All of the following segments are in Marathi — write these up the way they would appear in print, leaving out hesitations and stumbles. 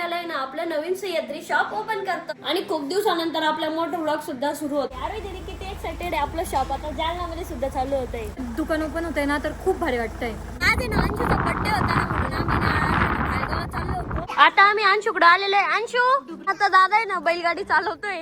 जालन्याला आहे ना आपलं नवीन सह्याद्री शॉप ओपन करतो आणि खूप दिवसानंतर आपला मोठा व्लॉग सुद्धा सुरू होतो. अरे दीदी किती एक्साइटेड आहे. आपलं शॉप आता जालन्यामध्ये सुद्धा चालू होतंय. दुकान ओपन होतंय ना तर खूप भारी वाटतंय. आज आहे ना अंशूचा बर्थडे होता ना म्हणून आम्ही ना भायगावात चाललो होतो. आता आम्ही अंशूकडे आलेलो आहे. अंशू आता दादा आहे ना बैलगाडी चालवतोय.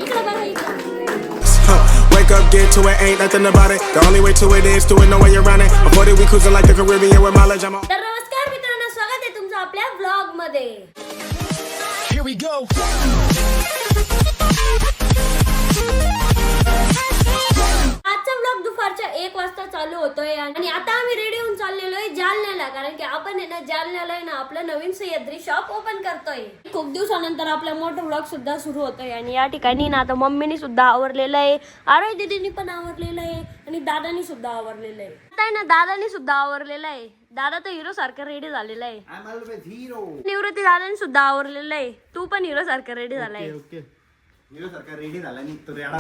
इकडे बघा इकडे. Wake up, get to it, ain't nothing about it. The only way to it is to it, no way around it. Before that, we cruising like the Caribbean with mileage. I'm on. तर नमस्कार मित्रांनो, स्वागत आहे तुमचं आपल्या व्लॉग मध्ये. Here we go. आजचा व्लॉग दुपारच्या 1 वाजता चालू होतोय आणि आता आम्ही रेडी होऊन चाललेलो आहे जालन्याला. कारण की आपण आहे ना जालन्याला आहे ना आपलं नवीन सह्याद्री शॉप ओपन करतोय. खूप दिवसानंतर आपला मोठा व्लॉग सुद्धा सुरू होतोय आणि या ठिकाणी ना आता मम्मीनी सुद्धा आवरलेलं आहे, आरोही दीदीनी पण आवरलेलं आहे आणि दादानी सुद्धा आवरलेलं आहे. आता आहे ना दादानी सुद्धा आवरलेलं आहे. दादा तर हिरो सारखं रेडी झालेला आहे. निवृत्ती दादानी सुद्धा आवरलेलं आहे. तू पण हिरो सारखं रेडी झालाय. हिरो सारखा रेडी झाला नाही तो रेडा.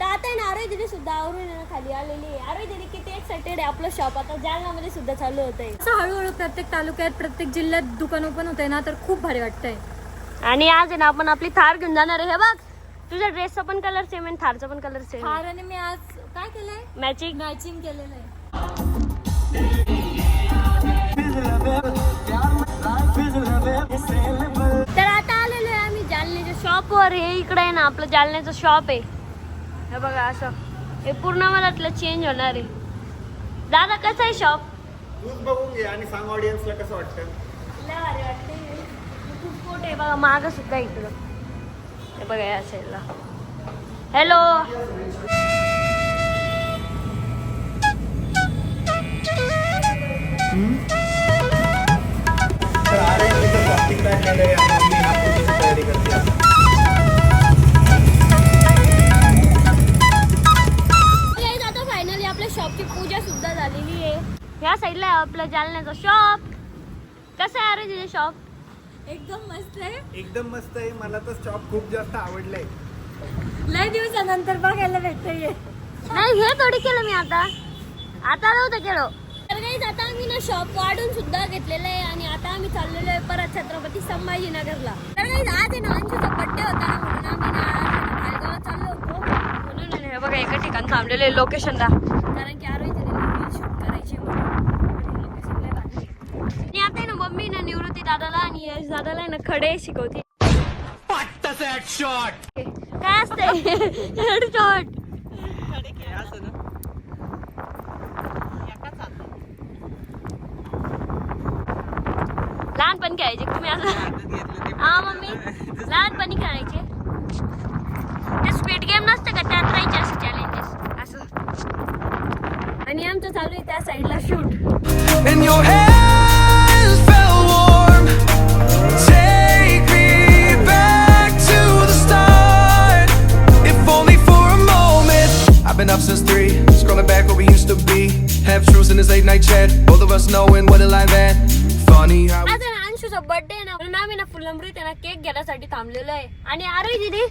तर आता आहे ना आरोही दीदी सुद्धा आवरून खाली आलेली आहे. आरोही दीदी किती एक्साइटेड आहे. आपलं शॉप आता जालन्यामध्ये सुद्धा चालू होतंय. असं हळूहळू प्रत्येक तालुक्यात प्रत्येक जिल्ह्यात दुकान ओपन होतंय ना तर खूप भारी वाटतंय. आणि आज आहे ना आपण आपली थार घेऊन जाणार आहे. हे बघ तुझ्या ड्रेसचा पण कलर सेम आहे, थारचा पण कलर सेम आहे. थार आणि मी आज काय केलंय, मॅचिंग केलेलं आहे. तर आता आलेलो आहे आम्ही जालन्याच्या शॉपवर. हे इकडे आहे ना आपलं जालन्याचं शॉप आहे. हे बघा असं हे पूर्ण मधातलं चेंज होणार आहे. दादा कसं आहे शॉप? तूच बघून घे आणि सांग ऑडियन्सला कसं वाटतं. लय भारी वाटते. खूप मोठे आहे बघा, माग सुद्धा इकडं. हे बघा या साईडला. हॅलो तर अरे मी तर शॉपिंग काढलेलं आहे आणि मी हा पूजेची तयारी करते. आता फायनली आपल्या शॉपची पूजा सुद्धा झालेली आहे. ह्या साईडला आहे आपलं जालन्याचं शॉप. कसं आहे अरे तिथे शॉप? एकदम मस्त आहे. एकदम मस्त आहे. मला तर शॉप खूप जास्त आवडलंय. लय दिवसानंतर बघायला भेटतंय. नाही हे थोडी केलं मी आता नव्हतं केलं. तर काही आता आम्ही ना शॉप वाढून सुद्धा घेतलेलं आहे आणि आता आम्ही चाललेलो आहे परत छत्रपती संभाजीनगरला. तर काही आज आहे ना अंशूचा बर्थडे होता ना म्हणून आम्ही ना भायगावात चाललो होतो. म्हणून हे बघा एका ठिकाणी थांबलेलं आहे लोकेशनला. कारण की आरोही शूट करायची लोकेशनला लागली. आणि आता आहे ना मम्मी ना निवृत्ती दादाला आणि यश दादाला ना खडे शिकवते. काय असते हेडशॉट? लहानपणी खेळायचे तुम्ही असं? हा मम्मी लहानपणी खेळायचे. ते स्पीड गेम नसते का त्यात राहायचे असे चॅलेंजेस असं. आणि आमचं चालू आहे त्या साईडला shoot. And your hands felt warm. Take me back to the start. If only for a moment. I've been up since 3, scrolling back where we used to be. Have truths in this late night chat. Both of us knowing what a lie that. Funny how. आज आहे ना अंशूचा बर्थडे आहे ना म्हणून आम्ही ना फुलंब्रीत आहे ना केक घेण्यासाठी थांबलेलो आहे. आणि अरे दीदी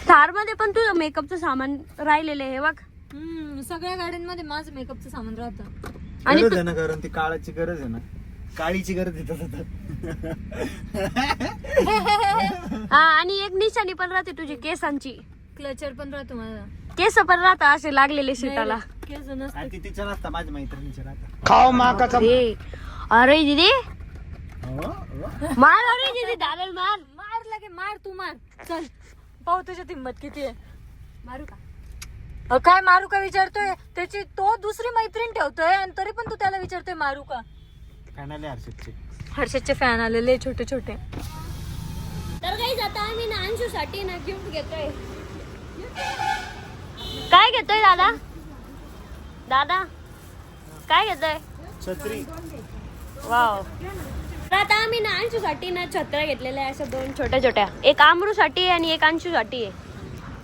थार मध्ये पण तुझं मेकअपचं सामान राहिलेलं आहे. हे बघ सगळ्या गाड्यांमध्ये माझं मेकअपचं सामान राहतं. आणि गरज आहे ना, कारण ती काळाची गरज आहे ना. काळीची गरज आहे तसं. हा आणि एक निशाणी पण राहते तुझी केसांची. क्लचर पण राहतो माझा. केस पण राहतात असे लागलेले शेताला. केस नसतं. आणि ती तिच्या नसता, माझ्या मैत्रिणीच्या राहता. Call my cousin. हे, अरे दीदी हो? मार. अरे दीदी दादाला मार. मार लगे मार. तू मार. चल पाहू तुझ्यात हिंमत किती आहे. मारू का? काय मारू का विचारतोय? त्याची तो दुसरी मैत्रीण ठेवतोय आणि तरी पण तू त्याला विचारतोय मारू का? फॅन हर्षदचे. हर्षदचे फॅन आलेले छोटे छोटे. तर काही आता आम्ही ना अंशूसाठी ना गिफ्ट घेतोय. काय घेतोय दादा? दादा काय घेतोय? छत्री. वाव. तर आता आम्ही ना अंशूसाठी ना छत्र्या घेतलेल्या आहे अशा 2 छोट्या छोट्या. एक आमरूसाठी आहे आणि एक अंशूसाठी आहे.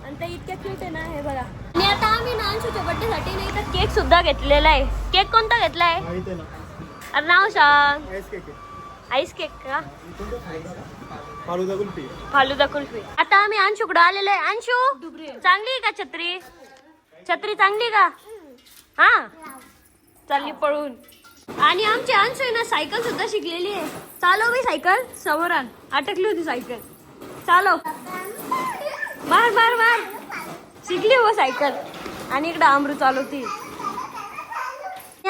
आणि ते इतक्या क्यूट आहे ना. हे बघा. आणि आता आम्ही ना अंशूच्या बर्थडे साठी ना इथं केक सुद्धा घेतलेला आहे. केक कोणता घेतलाय? माहिती आहे ना, अरे नाव सांग. आईस केक आहे. आईस केक का? फालुदा कुल्फी. फालुदा कुल्फी. आता आम्ही अंशूकडे आलेलो आहे. अंशू चांगली आहे का छत्री? छत्री चांगली का? हा चालली पळून. आणि आमची अंशू आहे ना सायकल सुद्धा शिकलेली आहे. चालव मी सायकल, समोर आण. अटकली होती सायकल. चालव. मार मार मार. शिकली हो सायकल. आणि इकडे अमरू चालवते.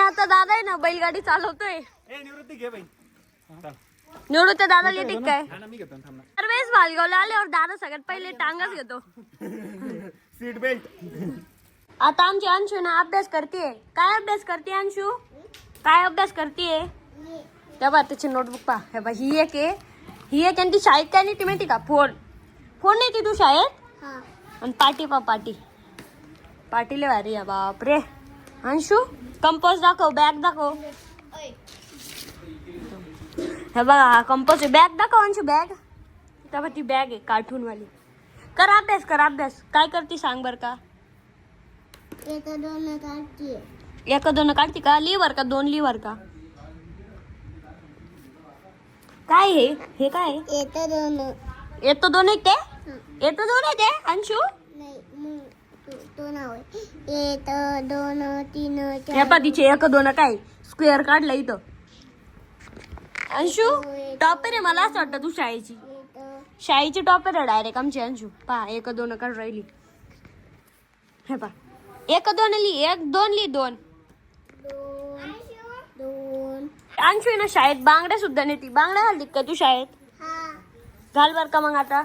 आता दादा आहे ना बैलगाडी चालवतोय. निवृत्ती घे बाई. निवडून दादा येते काय? मी घेतो थांब ना. दरवेळेस मालगावला आल्यावर दादा सगळ्यात पहिले टांगच घेतो. Seat belt. आता आमची अंशू ना अभ्यास करते. काय अभ्यास करते अंशू? काय अभ्यास करते? तेव्हा त्याची नोटबुक पहा. हे बा ही एक आहे. ही एक आणि ती शाळेत काय नाही ती माहिती का? फोन. फोन नाही ती तू शाळेत? आणि पाटी पा पाटी. पाटीले भारी आहे बापरे. अंशू कंपोज दाखव, बॅग दाखव. हे बघा हा कंपोज आहे. बॅग दाखव अंशू, बॅग. तेव्हा ती बॅग आहे कार्टून वाली. कर अभ्यास, कर अभ्यास. काय करते सांग बर का? एक दोन काढते का? लिव्हर का? दोन लिव्हर का? काय हे? हे काय? येतो दोन आहे ते? येतो दोन आहे ते अंशू? हे पा तिचे एक दोन काय स्क्वेअर काढलं इथं. अंशू टॉपर आहे. मला असं वाटतं तू शाळेची टॉपर आहे डायरेक्ट आमची अंशू. पहा एक दोन काढ राहिली. हे पा एक दोन ली, एक दोन ली, दोन. अंशू आहे ना शाळेत बांगड्या सुद्धा नेती. बांगड्या घालतीत का तू शाळेत? घाल बर का मग आता.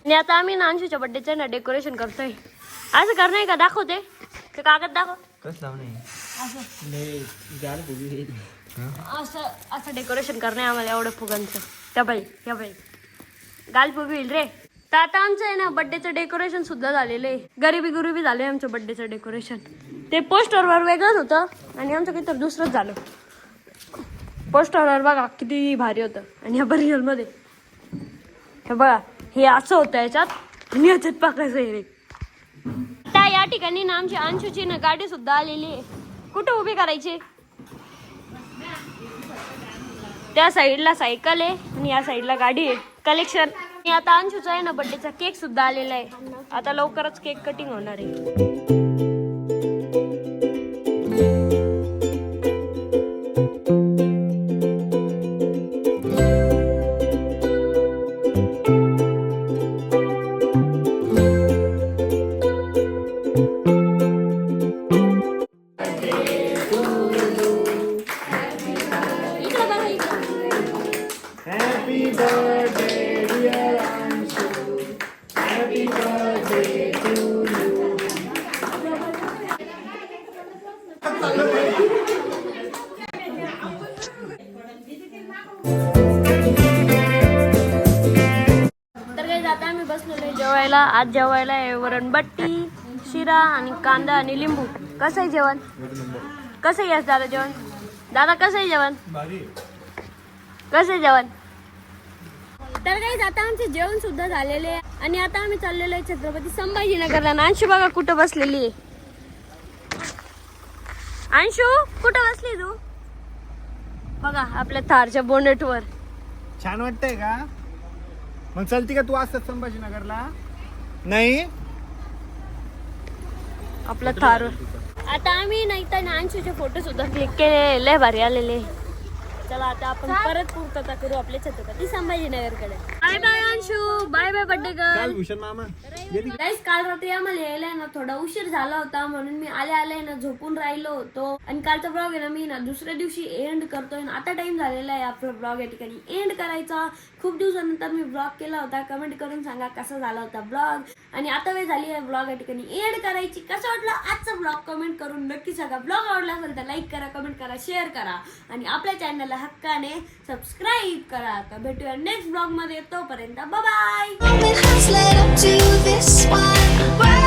आणि आता आम्ही ना अंशूच्या बर्थडेचं ना डेकोरेशन करतोय. असं करणार का? दाखवते ते कागद दाखव. असं डेकोरेशन करणे आम्हाला एवढं फुगांचं. त्या बाई गाल फुगी होईल रे. तर आता आमचं आहे ना बर्थडेचं डेकोरेशन सुद्धा झालेलं आहे. गरिबी झालंय आमचं बर्थडेचं डेकोरेशन. ते पोस्टरवर वेगळंच होतं आणि आमचं काहीतरी दुसरंच झालं. पोस्टरवर बघा किती भारी होतं आणि ह्या रिअलमध्ये हे बघा हे असं होतं याच्यात आणि याच्यात पाकायचं आहे रे. त्या या ठिकाणी ना आमची अंशूची ना गाडी सुद्धा आलेली आहे. कुठं उभी करायची? त्या साईडला सायकल आहे आणि या साईडला गाडी आहे. कलेक्शन. आणि आता अंशूचा आहे ना बर्थडेचा केक सुद्धा आलेला आहे. आता लवकरच केक कटिंग होणार आहे. Happy birthday dear Anshu. Happy birthday to you. तर काही जाता आम्ही बसलेलो आहे जेवायला. आज जेवायला आहे वरणबट्टी, शिरा आणि कांदा आणि लिंबू. कसं आहे जेवण? कसं आहे दादा जेवण? दादा कसं आहे जेवण? कसं आहे जेवण? तर काही आता आमचे जेवण सुद्धा झालेले आहे आणि आता आम्ही चाललेलो आहे छत्रपती संभाजीनगरला. अंशू बघा कुठं बसलेली आहे. अंशू कुठं बसली तू? बघा आपल्या थारच्या बोनेटवर. छान वाटतंय का? मग चलती का तू असत संभाजीनगरला? नाही आपला थार. आता आम्ही नाही तर अंशूचे फोटो सुद्धा क्लिक केले. लय भारी आलेले. चला आता आपण परत पूर्तता करू आपल्या छत्रपती संभाजीनगरकडे. Bye bye Anshu. Bye bye birthday girl. Bhushan मामा. गाईस काल रात्री आम्हाला यायला ना थोडा उशीर झाला होता म्हणून मी आले ना झोपून राहिलो होतो. आणि कालचा ब्लॉग आहे ना मी ना दुसऱ्या दिवशी एंड करतोय. आता टाइम झालेला आहे आपला ब्लॉग या ठिकाणी एंड करायचा. खूप दिवसानंतर मी ब्लॉग केला होता. कमेंट करून सांगा कसा झाला होता ब्लॉग. आणि आता वेळ झाली आहे ब्लॉग या ठिकाणी एंड करायची. कसं वाटलं आजचा ब्लॉग कमेंट करून नक्की सांगा. ब्लॉग आवडला असेल तर लाईक करा, कमेंट करा, शेअर करा आणि आपल्या चॅनलला हक्काने सबस्क्राईब करा. तर भेटूया नेक्स्ट ब्लॉग मध्ये. तोपर्यंत bye bye. It has led up to this one.